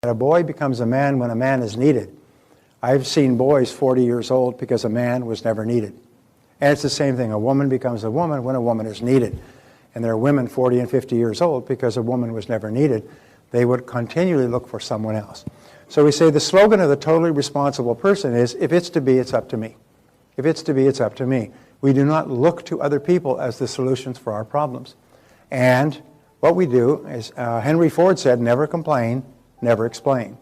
A boy becomes a man when a man is needed. I've seen boys 40 years old because a man was never needed. And it's the same thing. A woman becomes a woman when a woman is needed. And there are women 40 and 50 years old because a woman was never needed. They would continually look for someone else. So we say the slogan of the totally responsible person is, if it's to be, it's up to me. If it's to be, it's up to me. We do not look to other people as the solutions for our problems. And what we do is, Henry Ford said, never complain, never explain.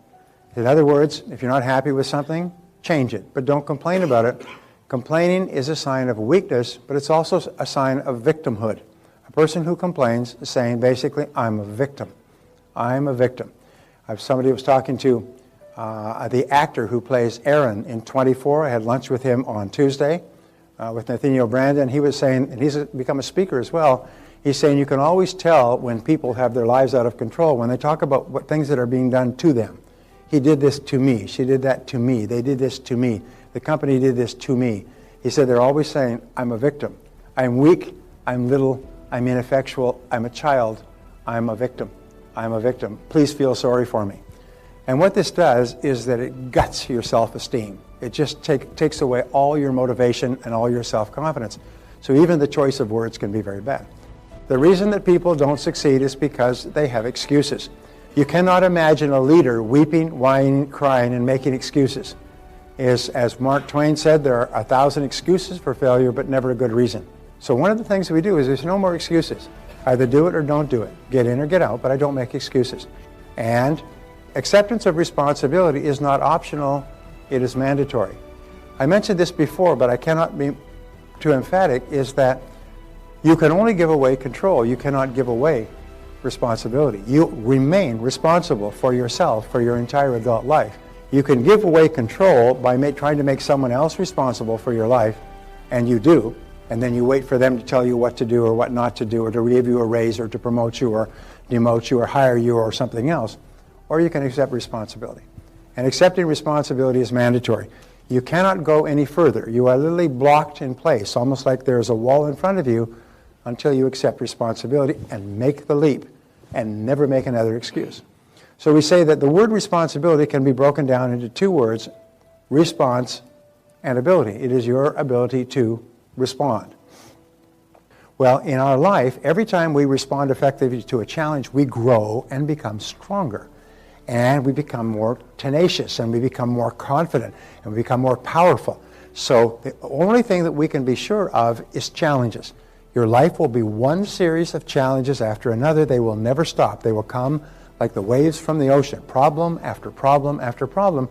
In other words, if you're not happy with something, change it, but don't complain about it. Complaining is a sign of weakness, but it's also a sign of victimhood. A person who complains is saying, basically, I'm a victim. I'm a victim. Somebody was talking to the actor who plays Aaron in 24. I had lunch with him on Tuesday with Nathaniel Brandon. He was saying, and he's become a speaker as well, he's saying you can always tell when people have their lives out of control when they talk about what things that are being done to them. He did this to me. She did that to me. They did this to me. The company did this to me. He said they're always saying, I'm a victim. I'm weak. I'm little. I'm ineffectual. I'm a child. I'm a victim. I'm a victim. Please feel sorry for me. And what this does is that it guts your self-esteem. It just takes away all your motivation and all your self-confidence. So even the choice of words can be very bad. The reason that people don't succeed is because they have excuses. You cannot imagine a leader weeping, whining, crying, and making excuses. As Mark Twain said, there are 1,000 excuses for failure, but never a good reason. So one of the things that we do is there's no more excuses. Either do it or don't do it. Get in or get out, but I don't make excuses. And acceptance of responsibility is not optional, it is mandatory. I mentioned this before, but I cannot be too emphatic, is that you can only give away control. You cannot give away responsibility. You remain responsible for yourself for your entire adult life. You can give away control by trying to make someone else responsible for your life, and you do, and then you wait for them to tell you what to do or what not to do, or to give you a raise or to promote you or demote you or hire you or something else. Or you can accept responsibility. And accepting responsibility is mandatory. You cannot go any further. You are literally blocked in place, almost like there's a wall in front of you, until you accept responsibility and make the leap and never make another excuse. So we say that the word responsibility can be broken down into two words, response and ability. It is your ability to respond. Well, in our life, every time we respond effectively to a challenge, we grow and become stronger. And we become more tenacious, and we become more confident, and we become more powerful. So the only thing that we can be sure of is challenges. Your life will be one series of challenges after another. They will never stop. They will come like the waves from the ocean, problem after problem after problem.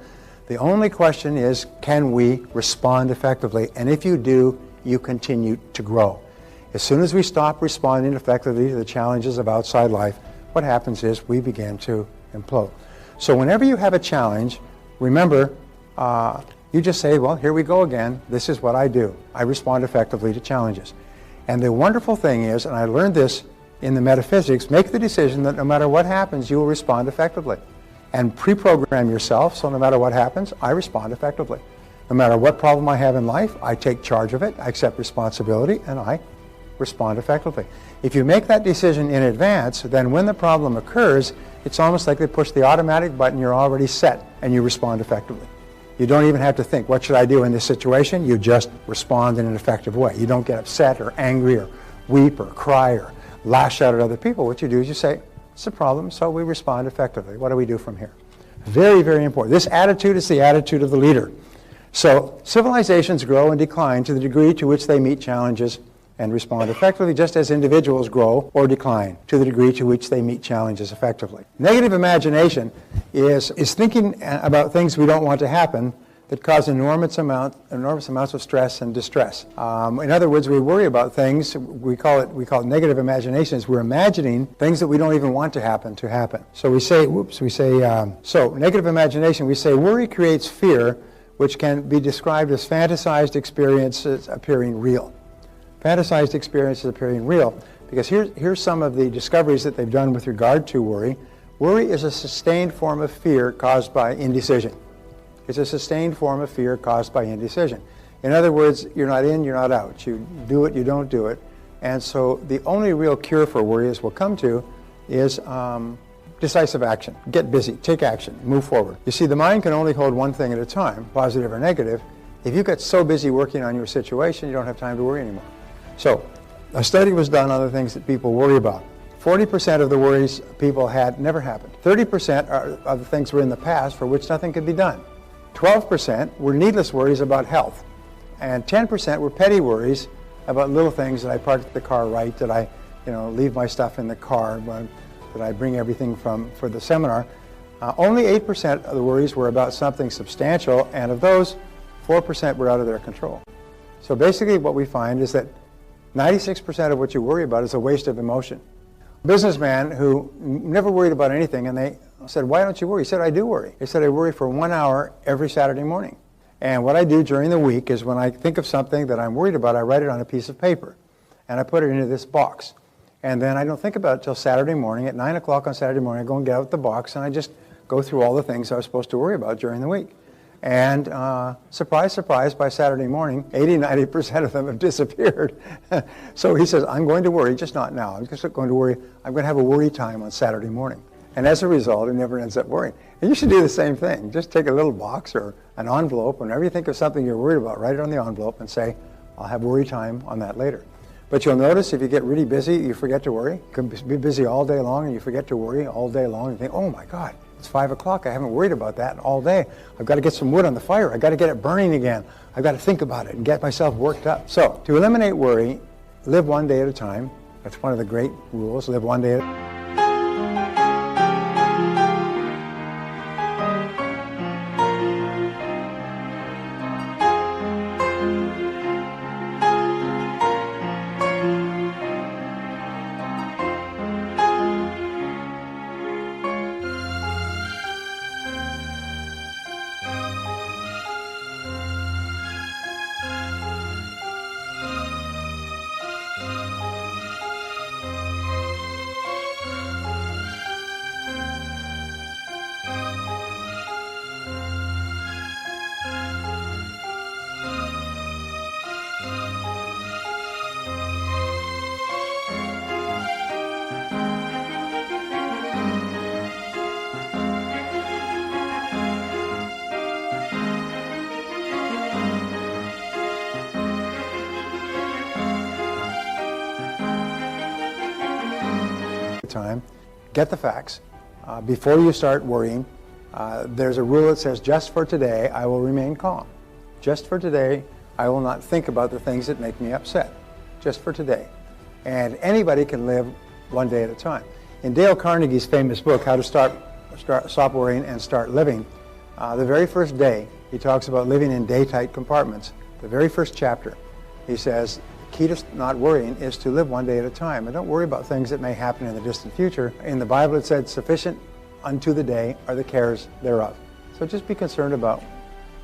The only question is, can we respond effectively? And if you do, you continue to grow. As soon as we stop responding effectively to the challenges of outside life, what happens is we begin to implode. So whenever you have a challenge, remember, you just say, well, here we go again. This is what I do. I respond effectively to challenges. And the wonderful thing is, and I learned this in the metaphysics, make the decision that no matter what happens, you will respond effectively. And pre-program yourself, so no matter what happens, I respond effectively. No matter what problem I have in life, I take charge of it, I accept responsibility, and I respond effectively. If you make that decision in advance, then when the problem occurs, it's almost like they push the automatic button, you're already set, and you respond effectively. You don't even have to think, what should I do in this situation? You just respond in an effective way. You don't get upset or angry or weep or cry or lash out at other people. What you do is you say, it's a problem, so we respond effectively. What do we do from here? Very, very important. This attitude is the attitude of the leader. So civilizations grow and decline to the degree to which they meet challenges and respond effectively, just as individuals grow or decline to the degree to which they meet challenges effectively. Negative imagination is thinking about things we don't want to happen that cause enormous amounts of stress and distress. In other words, we worry about things. We call it negative imagination. We're imagining things that we don't even want to happen. So we say, so negative imagination. We say worry creates fear, which can be described as fantasized experiences appearing real. Fantasized experiences appearing real. Because here's some of the discoveries that they've done with regard to worry. Worry is a sustained form of fear caused by indecision. It's a sustained form of fear caused by indecision. In other words, you're not in, you're not out. You do it, you don't do it. And so the only real cure for worry, as we'll come to, is decisive action. Get busy, take action, move forward. You see, the mind can only hold one thing at a time, positive or negative. If you get so busy working on your situation, you don't have time to worry anymore. So, a study was done on the things that people worry about. 40% of the worries people had never happened. 30% of the things were in the past for which nothing could be done. 12% were needless worries about health. And 10% were petty worries about little things. That I parked the car right, that I leave my stuff in the car, that I bring everything for the seminar. Only 8% of the worries were about something substantial, and of those, 4% were out of their control. So basically what we find is that 96% of what you worry about is a waste of emotion. A businessman who never worried about anything, and they said, "Why don't you worry?" He said, "I do worry." He said, "I worry for 1 hour every Saturday morning. And what I do during the week is when I think of something that I'm worried about, I write it on a piece of paper, and I put it into this box. And then I don't think about it till Saturday morning. At 9 o'clock on Saturday morning, I go and get out the box, and I just go through all the things I was supposed to worry about during the week. And surprise, surprise, by Saturday morning, 80-90% of them have disappeared. So he says, "I'm going to worry, just not now. I'm just going to worry. I'm going to have a worry time on Saturday morning." And as a result, he never ends up worrying. And you should do the same thing. Just take a little box or an envelope. Whenever you think of something you're worried about, write it on the envelope and say, "I'll have worry time on that later." But you'll notice if you get really busy, you forget to worry. You can be busy all day long and you forget to worry all day long. And you think, "Oh my God, it's 5 o'clock. I haven't worried about that all day. I've got to get some wood on the fire. I've got to get it burning again. I've got to think about it and get myself worked up." So to eliminate worry, live one day at a time. That's one of the great rules. Live one day at a time. Time, get the facts. Before you start worrying, there's a rule that says, "Just for today, I will remain calm. Just for today, I will not think about the things that make me upset. Just for today." And anybody can live one day at a time. In Dale Carnegie's famous book, How to Stop Worrying and Start Living, the very first day, he talks about living in day-tight compartments. The very first chapter, he says, key to not worrying is to live one day at a time. And don't worry about things that may happen in the distant future. In the Bible it said, "Sufficient unto the day are the cares thereof." So just be concerned about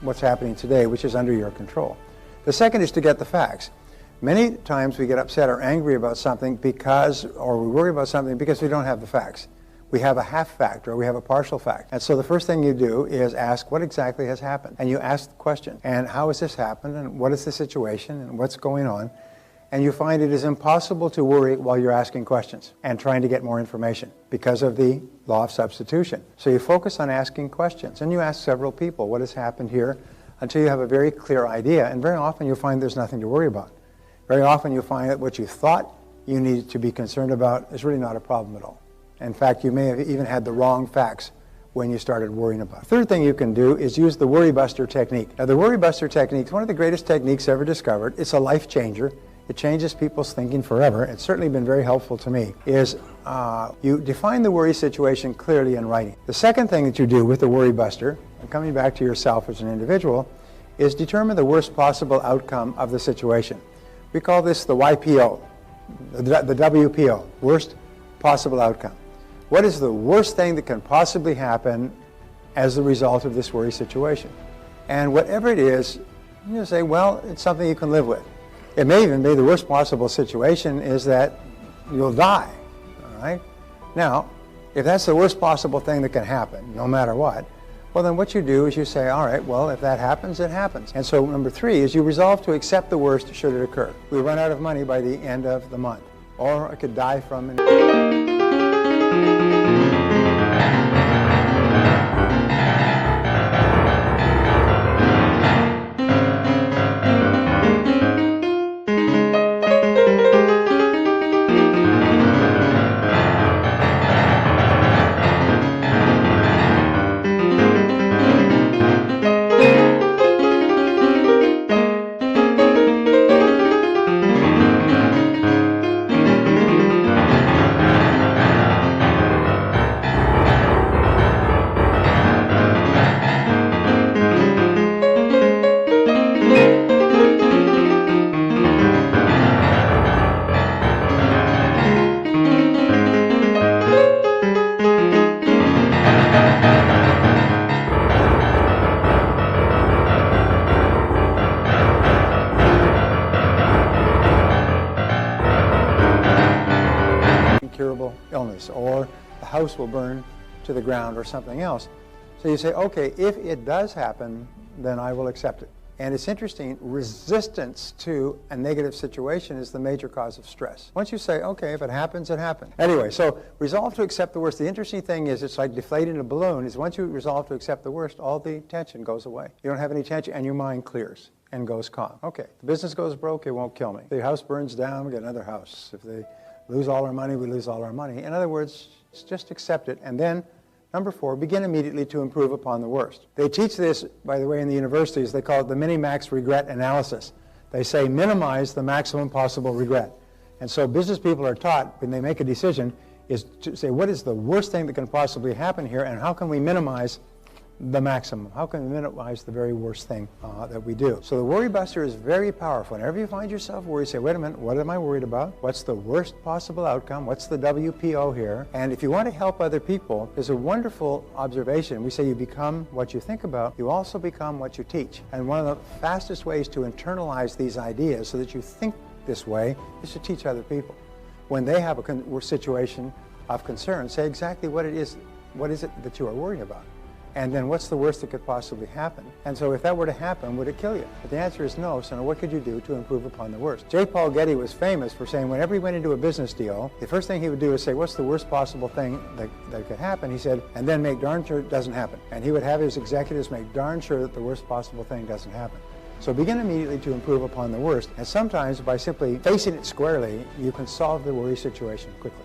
what's happening today, which is under your control. The second is to get the facts. Many times we get upset or angry about something or we worry about something because we don't have the facts. We have a half fact or we have a partial fact. And so the first thing you do is ask what exactly has happened. And you ask the question, and how has this happened, and what is the situation, and what's going on? And you find it is impossible to worry while you're asking questions and trying to get more information because of the law of substitution. So you focus on asking questions, and you ask several people what has happened here until you have a very clear idea. And very often you'll find there's nothing to worry about. Very often you'll find that what you thought you needed to be concerned about is really not a problem at all. In fact, you may have even had the wrong facts when you started worrying about it. Third thing you can do is use the worry buster technique. Now, the worry buster technique is one of the greatest techniques ever discovered. It's a life changer. It changes people's thinking forever. It's certainly been very helpful to me. You define the worry situation clearly in writing. The second thing that you do with the worry buster, and coming back to yourself as an individual, is determine the worst possible outcome of the situation. We call this the YPO, the WPO, worst possible outcome. What is the worst thing that can possibly happen as a result of this worry situation? And whatever it is, you say, well, it's something you can live with. It may even be the worst possible situation is that you'll die, all right? Now, if that's the worst possible thing that can happen, no matter what, well, then what you do is you say, all right, well, if that happens, it happens. And so number 3 is you resolve to accept the worst should it occur. We run out of money by the end of the month, or I could die from house will burn to the ground or something else. So you say, okay, if it does happen, then I will accept it. And it's interesting, resistance to a negative situation is the major cause of stress. Once you say, okay, if it happens, it happens. Anyway, so resolve to accept the worst. The interesting thing is, it's like deflating a balloon, is once you resolve to accept the worst, all the tension goes away. You don't have any tension, and your mind clears and goes calm. Okay, the business goes broke, it won't kill me. If the house burns down, we get another house. If they lose all our money, we lose all our money. In other words, just accept it, and then number 4, begin immediately to improve upon the worst. They teach this, by the way, in the universities. They call it the minimax regret analysis. They say minimize the maximum possible regret. And so business people are taught, when they make a decision, is to say, what is the worst thing that can possibly happen here, and how can we minimize the maximum? How can we minimize the very worst thing that we do? So the worry buster is very powerful. Whenever you find yourself worried, say, wait a minute, what am I worried about? What's the worst possible outcome? What's the WPO here? And if you want to help other people, there's a wonderful observation. We say you become what you think about, you also become what you teach. And one of the fastest ways to internalize these ideas so that you think this way is to teach other people. When they have a situation of concern, say exactly what it is that you are worrying about. And then what's the worst that could possibly happen? And so if that were to happen, would it kill you? But the answer is no, so now what could you do to improve upon the worst? J. Paul Getty was famous for saying whenever he went into a business deal, the first thing he would do is say, what's the worst possible thing that could happen? He said, and then make darn sure it doesn't happen. And he would have his executives make darn sure that the worst possible thing doesn't happen. So begin immediately to improve upon the worst, and sometimes by simply facing it squarely, you can solve the worry situation quickly.